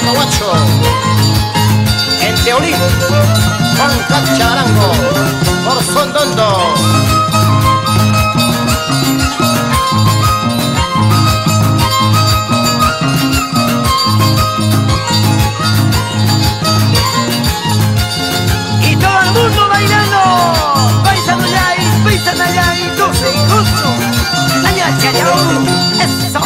Cahuacho, en Teolín, Juan Cacharango, por Sondondo. Y todo el mundo bailando, paisano yay, paisana yay, dulce y justo, aña chayao, eso.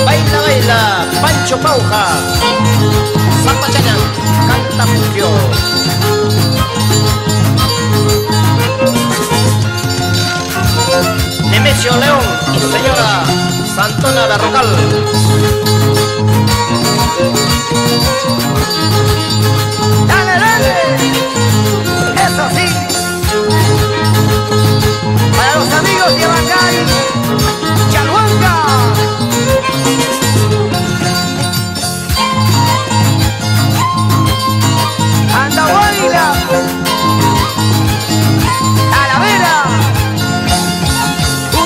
Baila, baila, Pancho Pauja, Zapachayán, canta Fugio. Nemesio León y señora Santona Berrocal. Dale, dale, eso sí. Para los amigos de Abacay, Chalhuanca. Andahuayla, Talavera,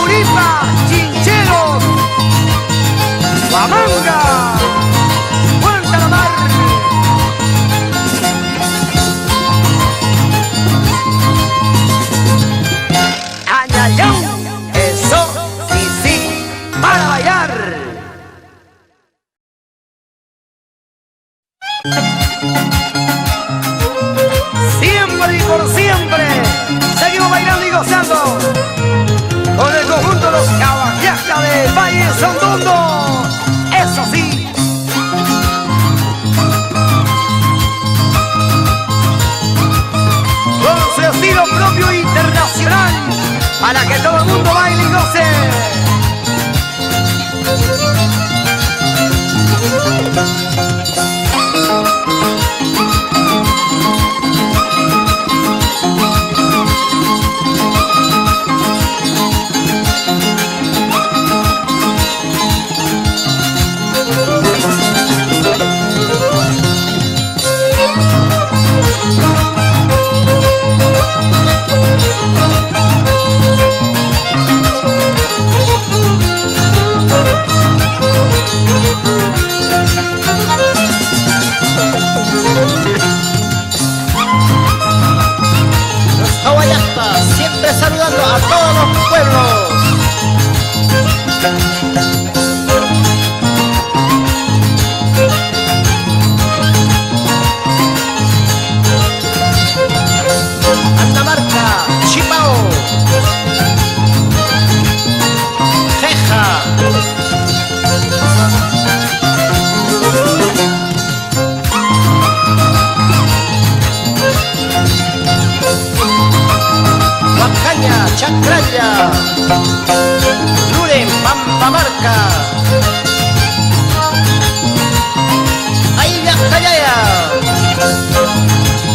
Uripa, Chincheros, Huamanga, Puerto la Mar. Añayau, eso sí, sí, para bailar. Siempre y por siempre seguimos bailando y gozando con el conjunto de los caballistas del Valle Sondondo. Eso sí. Con su estilo propio internacional para que todo el mundo baile y goce. Los hawaiatas siempre saludando a todos los pueblos. Andamarca, Chipao, Jeja, Huacaña, Chacraya, Luren, Pampamarca, Ailla, Callaya.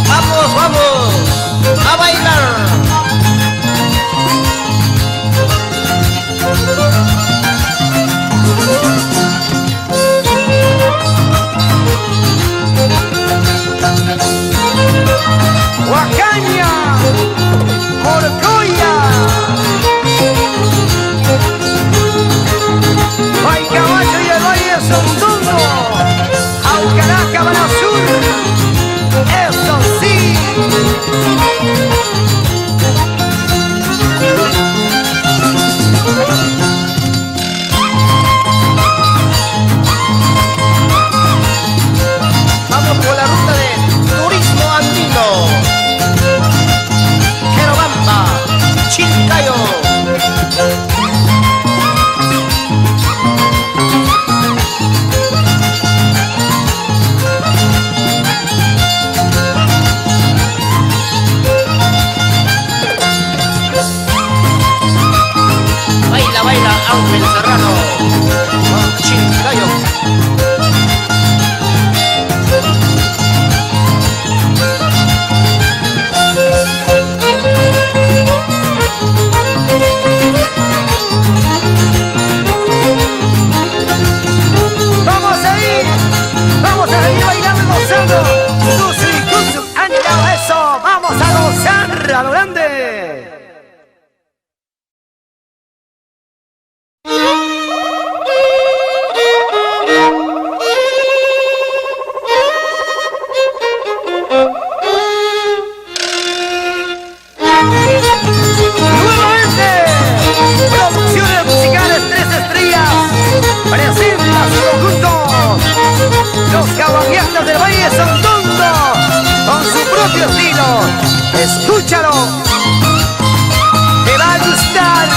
Vamos, vamos, a bailar. Huacaña, Morcoya, Guaycabacho y el Valle Sondondo, Aucaraca, Banasur, eso sí. Vamos por la ruta de turismo andino. oído, escúchalo, te va a gustar.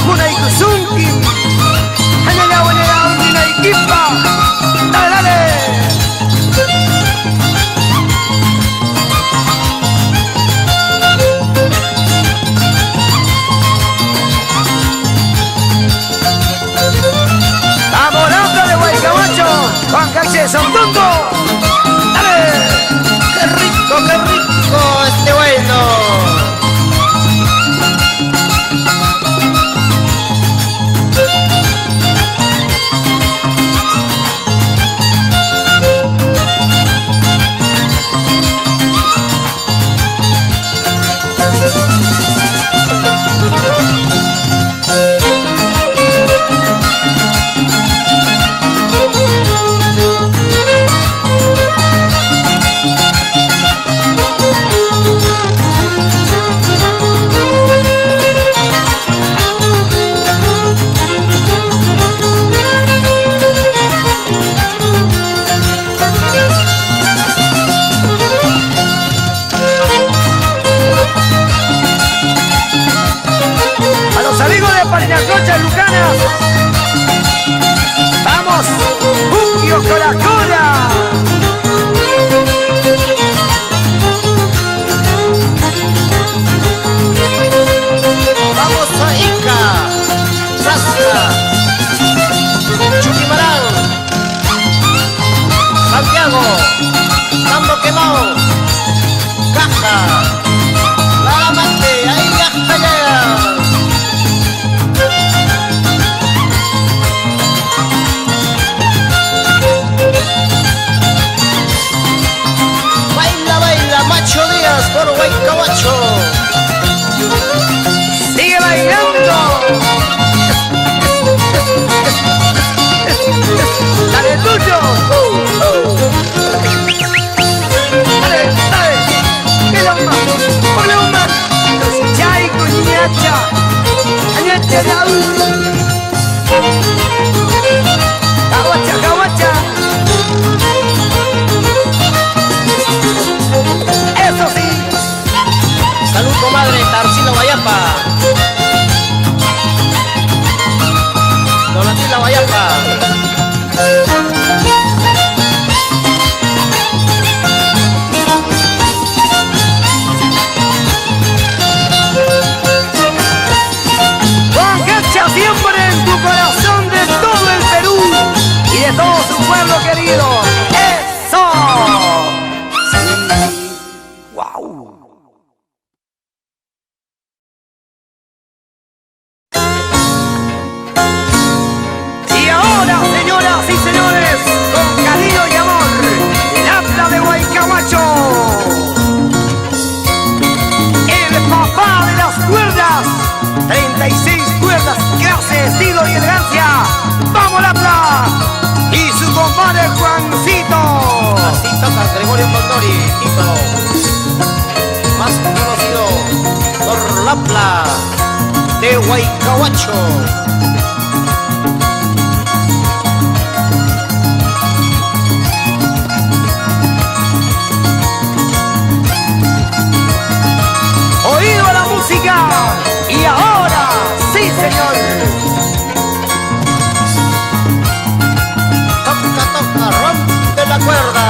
Una ikusunki, hanyaga wanera una equipa, dale, dale. Vamos, Lapla de Guaycabacho, Juan Cache Sondondo, dale. ¡Qué rico este bueno! Parinacocha, Lucanas. Vamos, Buquio Cola. Vamos a Ica, Sastra, Chuquimarán, Santiago, Tambo Quemado, Caja, La Amante, ahí hasta allá. Macho Díaz por Guaycabacho. Sigue bailando. Dale tuyo. Dale, dale. Que lo más. Ponle un más. Los chaico, ñacha. Ñacha la Caguacha, caguacha. Eso sí. Salud, comadre Tarsila Guayapa. Donatila Guayapa. Juan Cacha siempre en tu corazón de todo el Perú y de todo su pueblo querido. ¡Eso! ¡Wow! Y ahora, señoras y señores, con cariño y amor, Lapla de Guaycabacho, el papá de las cuerdas, 36 cuerdas, clase, estilo y elegancia. ¡Vamos, Lapla! Y su compadre Juancito. Así toca Gregorio Mondori, Tito, más conocido por Lapla de Guaycabacho. Oído a la música. Y ahora, sí, señor. Toca, rompe la cuerda.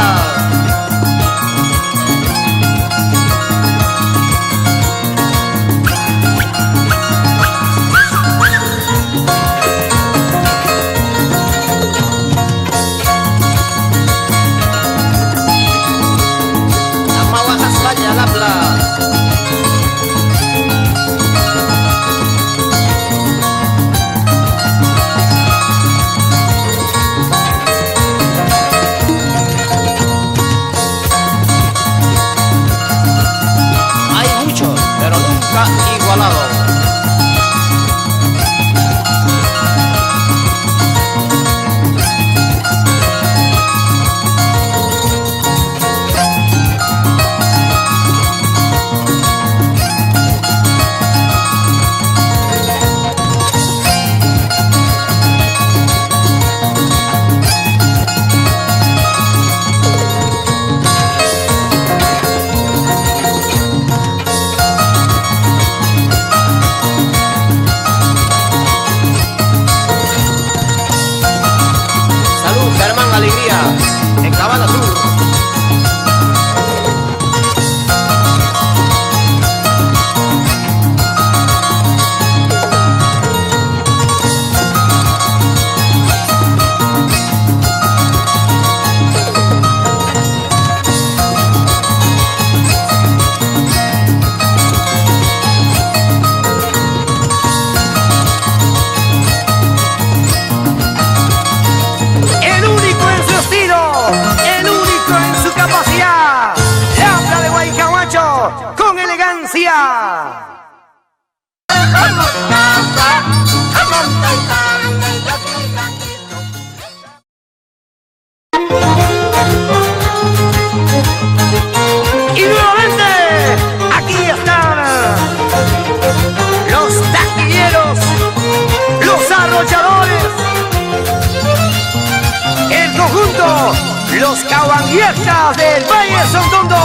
Caballetas del Valle Sondondo.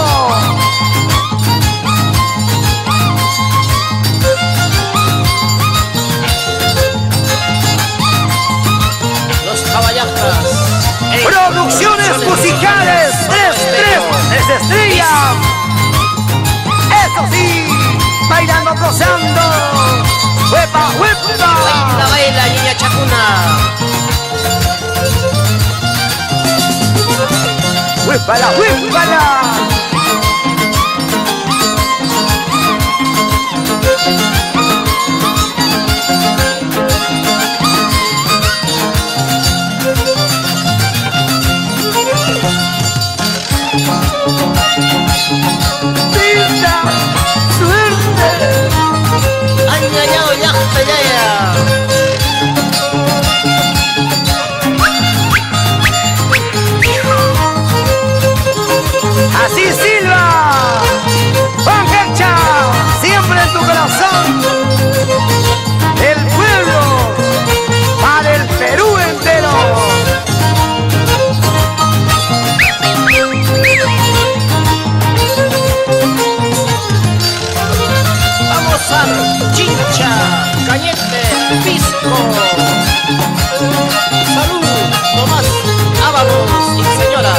Los caballastas. Producciones musicales 3 estrellas. Eso sí, bailando, gozando. ¡Huepa, huepa! Baila, baila, niña chacuna. ¡Huépala, huépala! ¡Linda suerte! Ay, ay, ay, ay, ay, ay. Así Silva, Juan Cacha, siempre en tu corazón, el pueblo para el Perú entero. Vamos a Chincha, Cañete, Pisco. Salud, Tomás, Ábalos y señora.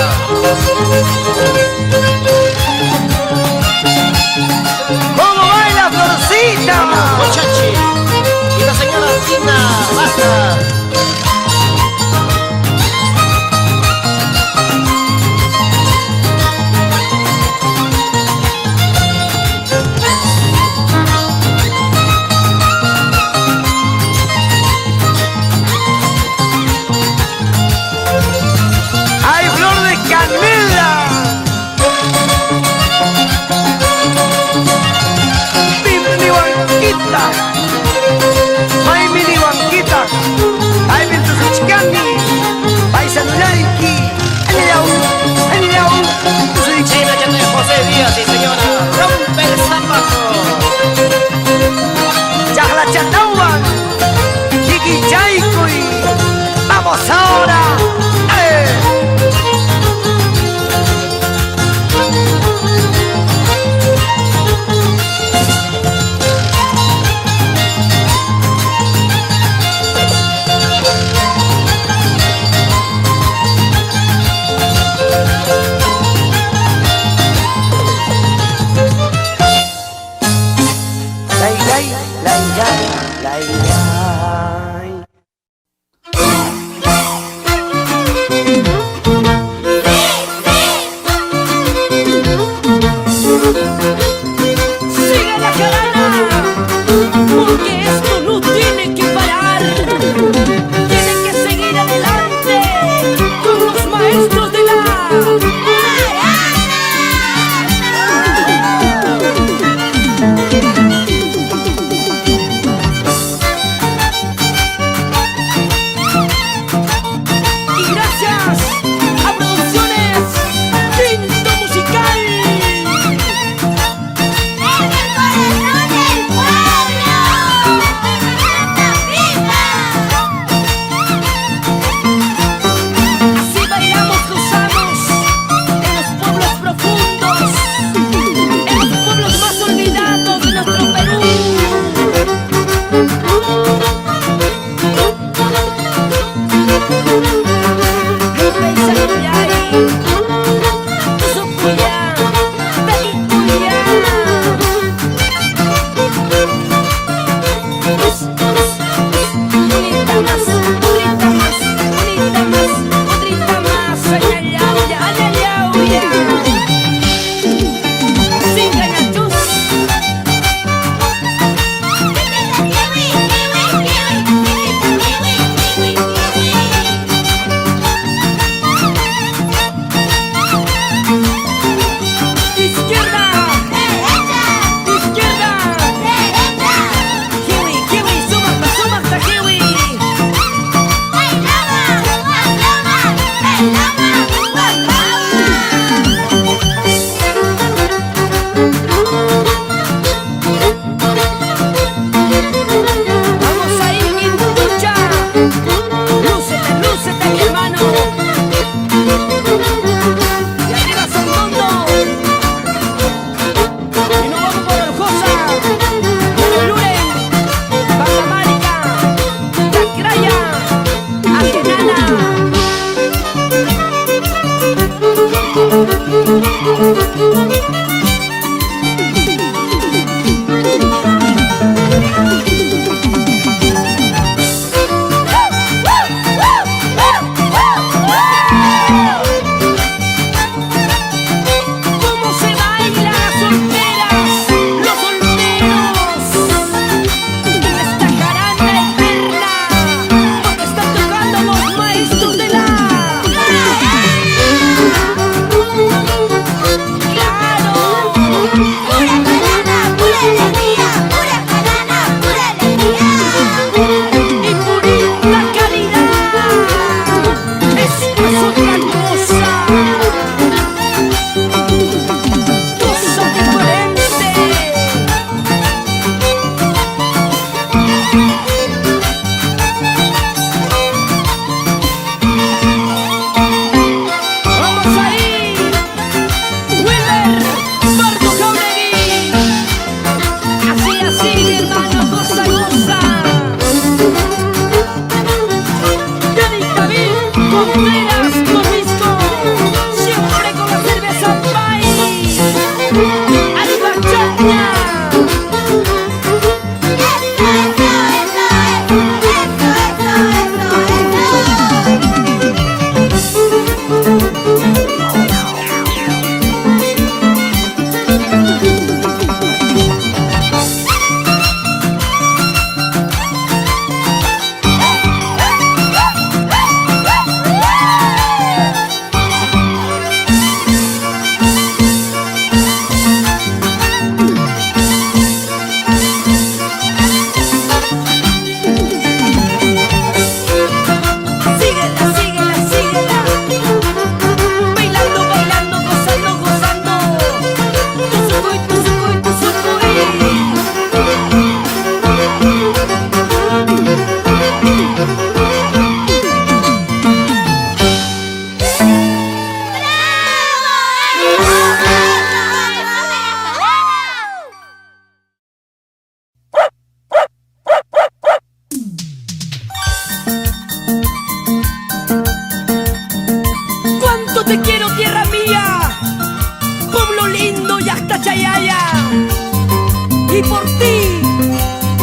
Y por ti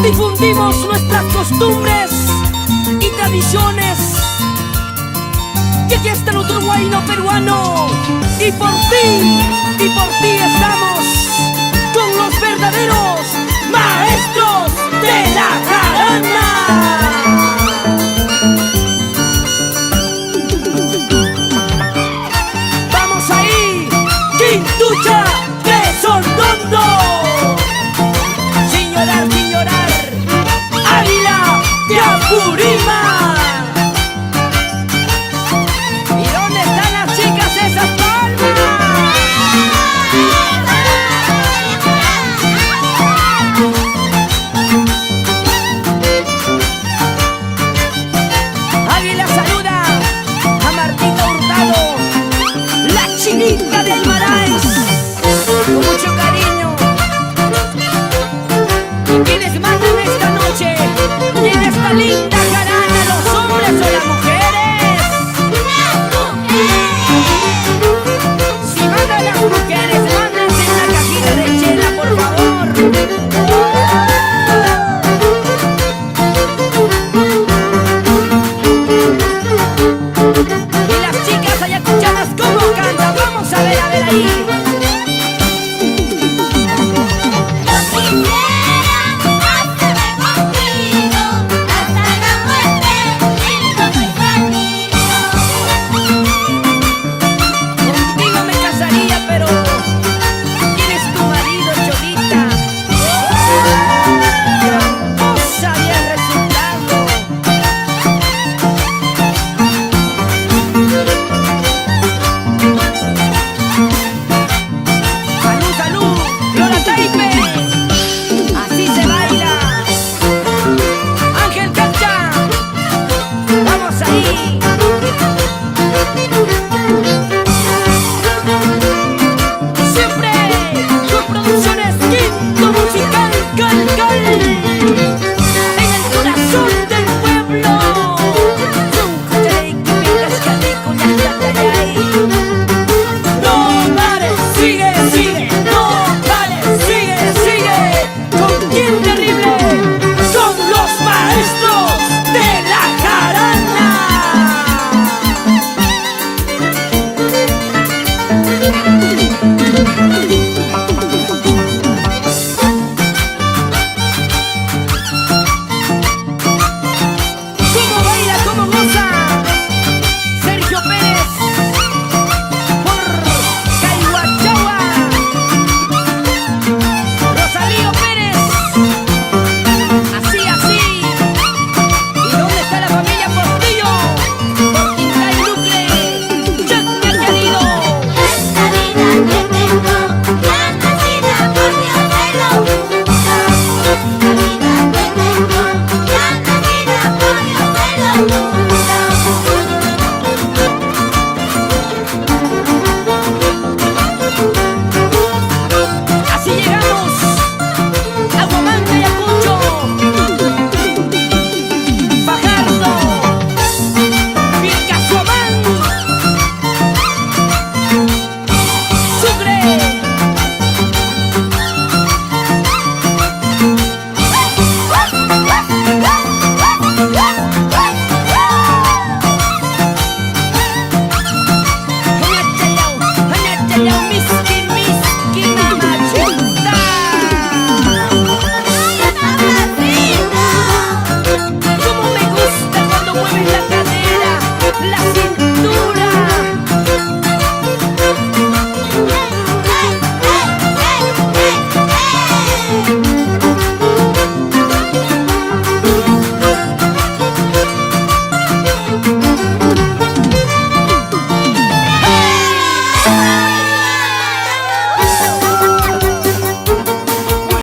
difundimos nuestras costumbres y tradiciones. Y aquí está el otro guayno peruano. Y por ti estamos con los verdaderos maestros de la jarana. Vamos ahí, Quintucha de Sordondo. Sin llorar, sin llorar, Águila de Apurímac. ¿Y dónde están las chicas esas palmas? Apurín.